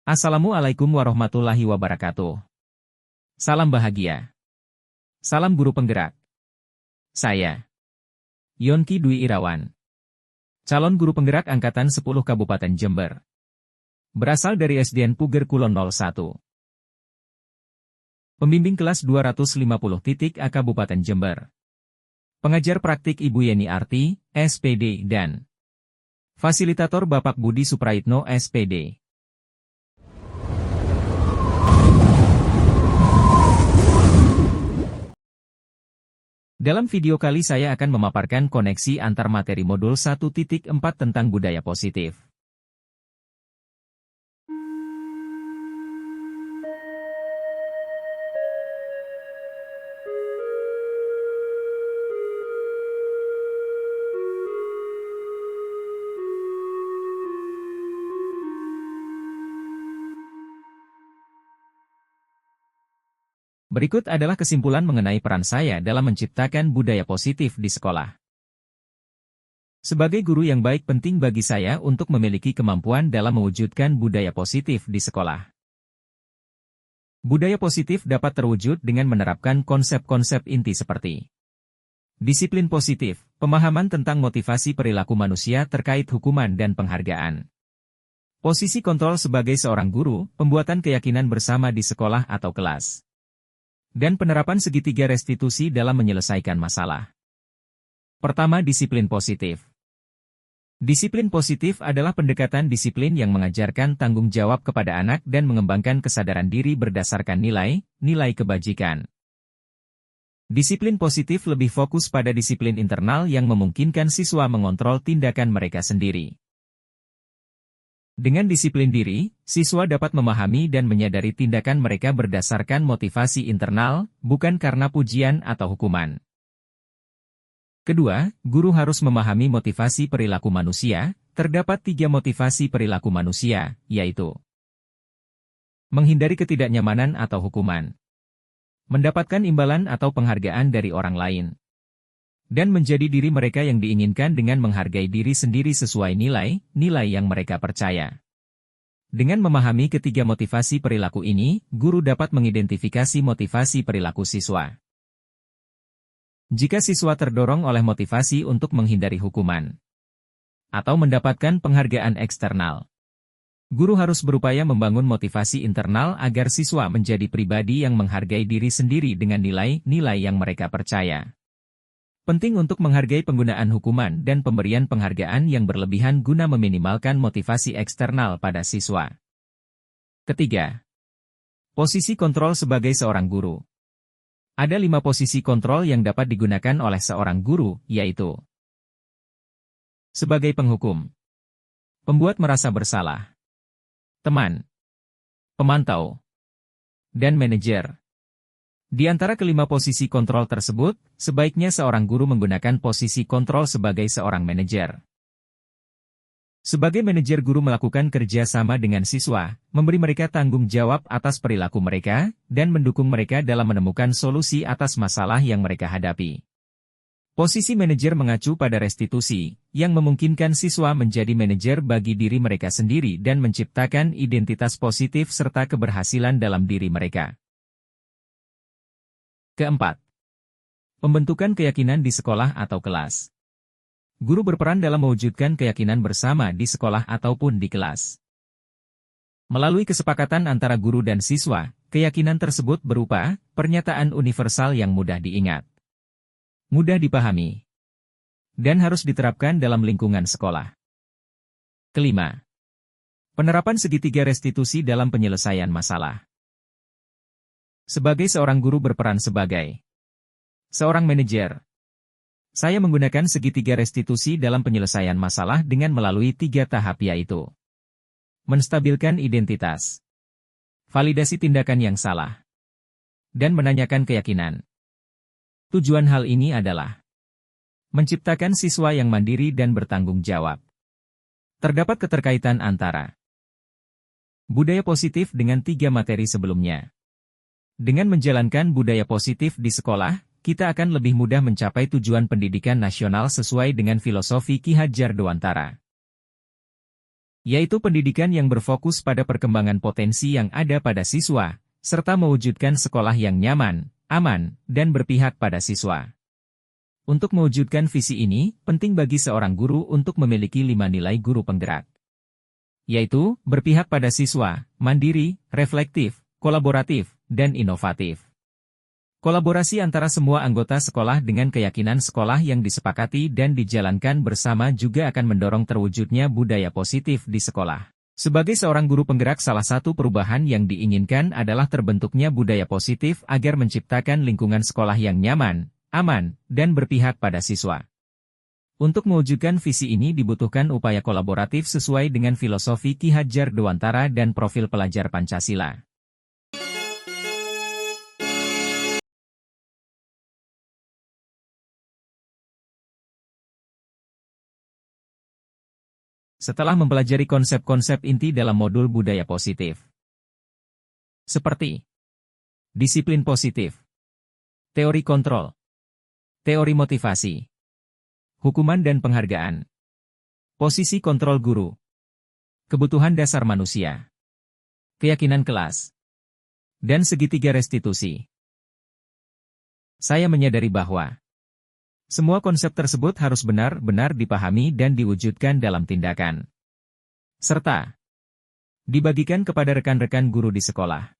Assalamualaikum warahmatullahi wabarakatuh. Salam bahagia. Salam guru penggerak. Saya, Yonki Dwi Irawan. Calon guru penggerak Angkatan 10 Kabupaten Jember. Berasal dari SDN Puger Kulon 01. Pembimbing kelas 250.A Kabupaten Jember. Pengajar praktik Ibu Yeni Arti, SPD, dan Fasilitator Bapak Budi Supraitno, SPD. Dalam video kali saya akan memaparkan koneksi antar materi modul 1.4 tentang budaya positif. Berikut adalah kesimpulan mengenai peran saya dalam menciptakan budaya positif di sekolah. Sebagai guru yang baik, penting bagi saya untuk memiliki kemampuan dalam mewujudkan budaya positif di sekolah. Budaya positif dapat terwujud dengan menerapkan konsep-konsep inti seperti disiplin positif, pemahaman tentang motivasi perilaku manusia terkait hukuman dan penghargaan. Posisi kontrol sebagai seorang guru, pembuatan keyakinan bersama di sekolah atau kelas. Dan penerapan segitiga restitusi dalam menyelesaikan masalah. Pertama, disiplin positif. Disiplin positif adalah pendekatan disiplin yang mengajarkan tanggung jawab kepada anak dan mengembangkan kesadaran diri berdasarkan nilai kebajikan. Disiplin positif lebih fokus pada disiplin internal yang memungkinkan siswa mengontrol tindakan mereka sendiri. Dengan disiplin diri, siswa dapat memahami dan menyadari tindakan mereka berdasarkan motivasi internal, bukan karena pujian atau hukuman. Kedua, guru harus memahami motivasi perilaku manusia. Terdapat 3 motivasi perilaku manusia, yaitu menghindari ketidaknyamanan atau hukuman, mendapatkan imbalan atau penghargaan dari orang lain, dan menjadi diri mereka yang diinginkan dengan menghargai diri sendiri sesuai nilai yang mereka percaya. Dengan memahami ketiga motivasi perilaku ini, guru dapat mengidentifikasi motivasi perilaku siswa. Jika siswa terdorong oleh motivasi untuk menghindari hukuman atau mendapatkan penghargaan eksternal, guru harus berupaya membangun motivasi internal agar siswa menjadi pribadi yang menghargai diri sendiri dengan nilai yang mereka percaya. Penting untuk menghargai penggunaan hukuman dan pemberian penghargaan yang berlebihan guna meminimalkan motivasi eksternal pada siswa. Ketiga, posisi kontrol sebagai seorang guru. Ada 5 posisi kontrol yang dapat digunakan oleh seorang guru, yaitu sebagai penghukum, pembuat merasa bersalah, teman, pemantau, dan manajer. Di antara kelima posisi kontrol tersebut, sebaiknya seorang guru menggunakan posisi kontrol sebagai seorang manajer. Sebagai manajer, guru melakukan kerja sama dengan siswa, memberi mereka tanggung jawab atas perilaku mereka, dan mendukung mereka dalam menemukan solusi atas masalah yang mereka hadapi. Posisi manajer mengacu pada restitusi, yang memungkinkan siswa menjadi manajer bagi diri mereka sendiri dan menciptakan identitas positif serta keberhasilan dalam diri mereka. Keempat, pembentukan keyakinan di sekolah atau kelas. Guru berperan dalam mewujudkan keyakinan bersama di sekolah ataupun di kelas. Melalui kesepakatan antara guru dan siswa, keyakinan tersebut berupa pernyataan universal yang mudah diingat, mudah dipahami, dan harus diterapkan dalam lingkungan sekolah. Kelima, penerapan segitiga restitusi dalam penyelesaian masalah. Sebagai seorang guru berperan sebagai seorang manajer, saya menggunakan segitiga restitusi dalam penyelesaian masalah dengan melalui 3 tahap, yaitu menstabilkan identitas, validasi tindakan yang salah, dan menanyakan keyakinan. Tujuan hal ini adalah menciptakan siswa yang mandiri dan bertanggung jawab. Terdapat keterkaitan antara budaya positif dengan 3 materi sebelumnya. Dengan menjalankan budaya positif di sekolah, kita akan lebih mudah mencapai tujuan pendidikan nasional sesuai dengan filosofi Ki Hajar Dewantara. yaitu pendidikan yang berfokus pada perkembangan potensi yang ada pada siswa, serta mewujudkan sekolah yang nyaman, aman, dan berpihak pada siswa. Untuk mewujudkan visi ini, penting bagi seorang guru untuk memiliki 5 nilai guru penggerak, yaitu berpihak pada siswa, mandiri, reflektif, kolaboratif, dan inovatif. Kolaborasi antara semua anggota sekolah dengan keyakinan sekolah yang disepakati dan dijalankan bersama juga akan mendorong terwujudnya budaya positif di sekolah. Sebagai seorang guru penggerak, salah satu perubahan yang diinginkan adalah terbentuknya budaya positif agar menciptakan lingkungan sekolah yang nyaman, aman, dan berpihak pada siswa. Untuk mewujudkan visi ini dibutuhkan upaya kolaboratif sesuai dengan filosofi Ki Hajar Dewantara dan profil pelajar Pancasila. Setelah mempelajari konsep-konsep inti dalam modul budaya positif, seperti disiplin positif, teori kontrol, teori motivasi, hukuman dan penghargaan, posisi kontrol guru, kebutuhan dasar manusia, keyakinan kelas, dan segitiga restitusi, saya menyadari bahwa semua konsep tersebut harus benar-benar dipahami dan diwujudkan dalam tindakan, serta dibagikan kepada rekan-rekan guru di sekolah.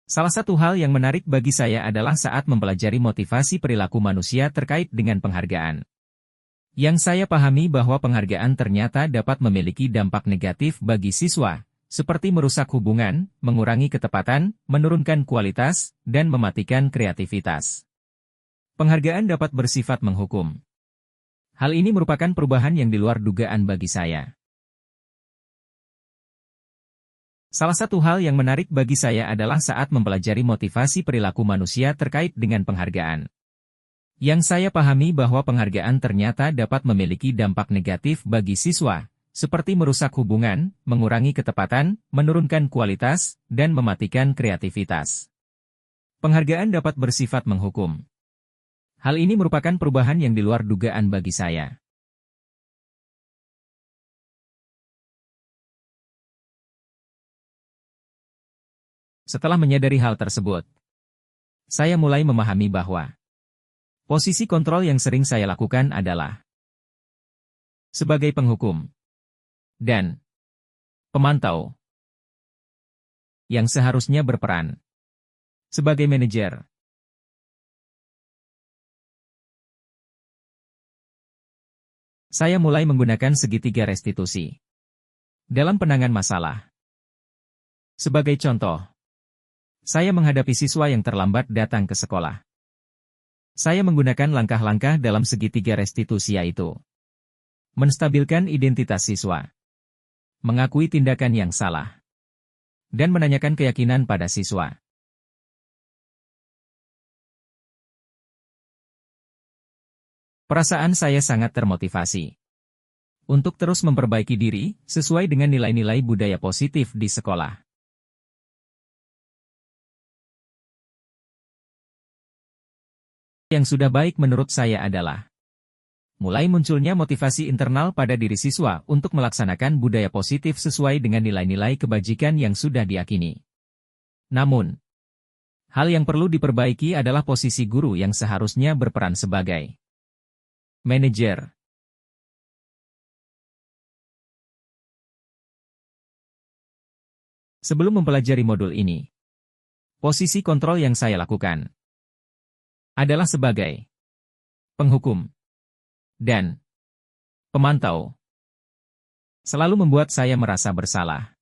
Salah satu hal yang menarik bagi saya adalah saat mempelajari motivasi perilaku manusia terkait dengan penghargaan. Yang saya pahami bahwa penghargaan ternyata dapat memiliki dampak negatif bagi siswa, seperti merusak hubungan, mengurangi ketepatan, menurunkan kualitas, dan mematikan kreativitas. Penghargaan dapat bersifat menghukum. Hal ini merupakan perubahan yang di luar dugaan bagi saya. Salah satu hal yang menarik bagi saya adalah saat mempelajari motivasi perilaku manusia terkait dengan penghargaan. Yang saya pahami bahwa penghargaan ternyata dapat memiliki dampak negatif bagi siswa, seperti merusak hubungan, mengurangi ketepatan, menurunkan kualitas, dan mematikan kreativitas. Penghargaan dapat bersifat menghukum. Hal ini merupakan perubahan yang di luar dugaan bagi saya. Setelah menyadari hal tersebut, saya mulai memahami bahwa posisi kontrol yang sering saya lakukan adalah sebagai penghukum dan pemantau, yang seharusnya berperan sebagai manajer. Saya mulai menggunakan segitiga restitusi dalam penanganan masalah. Sebagai contoh, saya menghadapi siswa yang terlambat datang ke sekolah. Saya menggunakan langkah-langkah dalam segitiga restitusi, yaitu menstabilkan identitas siswa, mengakui tindakan yang salah, dan menanyakan keyakinan pada siswa. Perasaan saya sangat termotivasi untuk terus memperbaiki diri sesuai dengan nilai-nilai budaya positif di sekolah. Yang sudah baik menurut saya adalah mulai munculnya motivasi internal pada diri siswa untuk melaksanakan budaya positif sesuai dengan nilai-nilai kebajikan yang sudah diyakini. Namun, hal yang perlu diperbaiki adalah posisi guru yang seharusnya berperan sebagai manajer. Sebelum mempelajari modul ini, posisi kontrol yang saya lakukan adalah sebagai penghukum dan pemantau. Selalu membuat saya merasa bersalah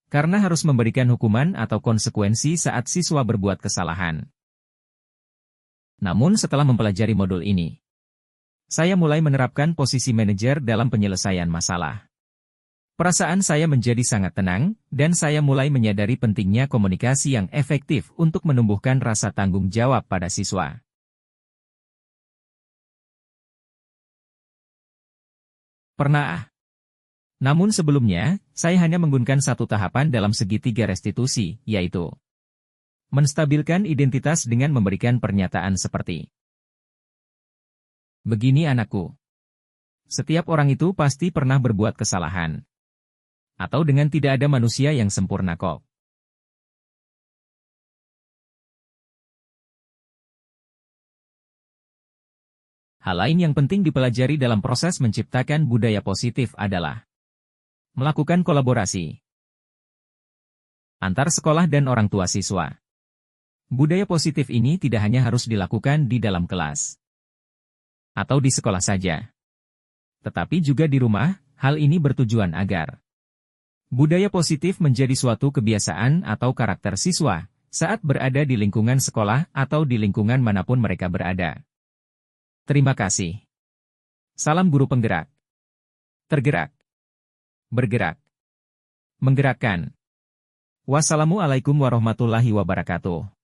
karena harus memberikan hukuman atau konsekuensi saat siswa berbuat kesalahan. Namun setelah mempelajari modul ini, saya mulai menerapkan posisi manajer dalam penyelesaian masalah. Perasaan saya menjadi sangat tenang, dan saya mulai menyadari pentingnya komunikasi yang efektif untuk menumbuhkan rasa tanggung jawab pada siswa. Pernah. Namun sebelumnya, saya hanya menggunakan satu tahapan dalam segitiga restitusi, yaitu menstabilkan identitas dengan memberikan pernyataan seperti, "Begini anakku, Setiap orang itu pasti pernah berbuat kesalahan. Atau dengan tidak ada manusia yang sempurna kok. Hal lain yang penting dipelajari dalam proses menciptakan budaya positif adalah melakukan kolaborasi antar sekolah dan orang tua siswa. Budaya positif ini tidak hanya harus dilakukan di dalam kelas atau di sekolah saja, tetapi juga di rumah. Hal ini bertujuan agar budaya positif menjadi suatu kebiasaan atau karakter siswa saat berada di lingkungan sekolah atau di lingkungan manapun mereka berada. Terima kasih. Salam guru penggerak. Tergerak. Bergerak. Menggerakkan. Wassalamualaikum warahmatullahi wabarakatuh.